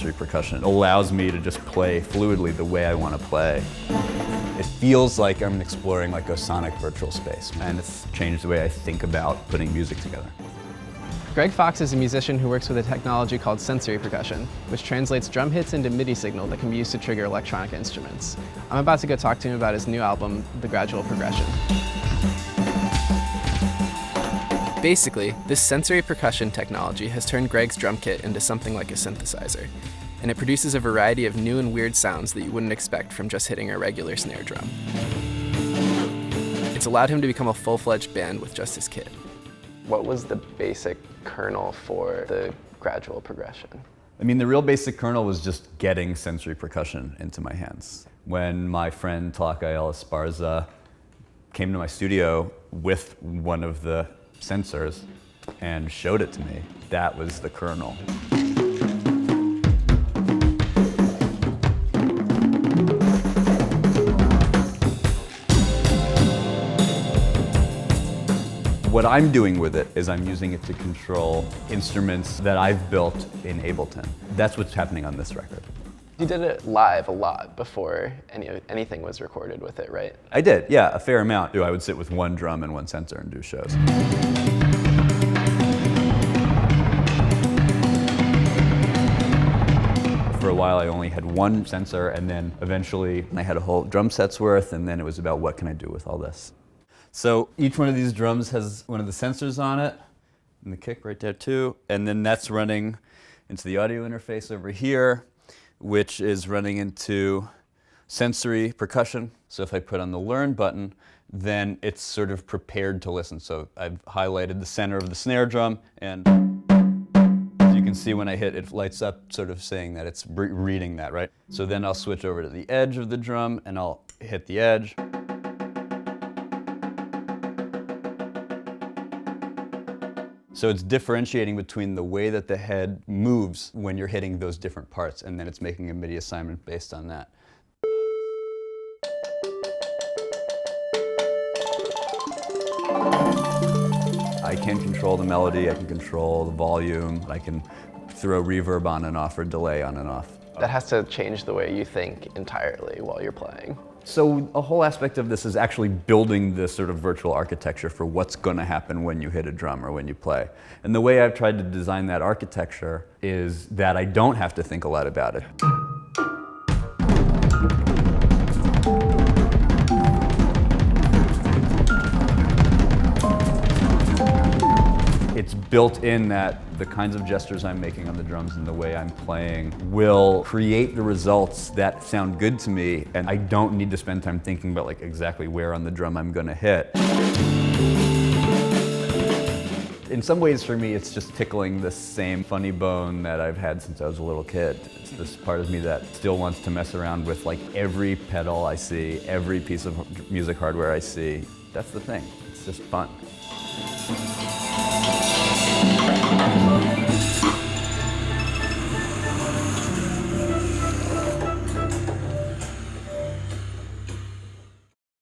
sensory percussion. It allows me to just play fluidly the way I want to play. It feels like I'm exploring like a sonic virtual space, and it's changed the way I think about putting music together. Greg Fox is a musician who works with a technology called sensory percussion, which translates drum hits into MIDI signal that can be used to trigger electronic instruments. I'm about to go talk to him about his new album, The Gradual Progression. Basically, this sensory percussion technology has turned Greg's drum kit into something like a synthesizer, and it produces a variety of new and weird sounds that you wouldn't expect from just hitting a regular snare drum. It's allowed him to become a full-fledged band with just his kit. What was the basic kernel for the gradual progression? I mean, the real basic kernel was just getting sensory percussion into my hands. When my friend Talakael Esparza came to my studio with one of the sensors and showed it to me, that was the kernel. What I'm doing with it is I'm using it to control instruments that I've built in Ableton. That's what's happening on this record. You did it live a lot before anything was recorded with it, right? I did, yeah, a fair amount. I would sit with one drum and one sensor and do shows. For a while I only had one sensor, and then eventually I had a whole drum set's worth, and then it was about what can I do with all this. So each one of these drums has one of the sensors on it, and the kick right there too, and then that's running into the audio interface over here, which is running into sensory percussion. So if I put on the learn button, then it's sort of prepared to listen. So I've highlighted the center of the snare drum, and as you can see when I hit, it lights up sort of saying that it's reading that, right? So then I'll switch over to the edge of the drum, and I'll hit the edge. So it's differentiating between the way that the head moves when you're hitting those different parts, and then it's making a MIDI assignment based on that. I can control the melody, I can control the volume, I can throw reverb on and off or delay on and off. That has to change the way you think entirely while you're playing. So a whole aspect of this is actually building this sort of virtual architecture for what's going to happen when you hit a drum or when you play. And the way I've tried to design that architecture is that I don't have to think a lot about it. It's built in that the kinds of gestures I'm making on the drums and the way I'm playing will create the results that sound good to me, and I don't need to spend time thinking about like exactly where on the drum I'm going to hit. In some ways for me it's just tickling the same funny bone that I've had since I was a little kid. It's this part of me that still wants to mess around with like every pedal I see, every piece of music hardware I see. That's the thing. It's just fun.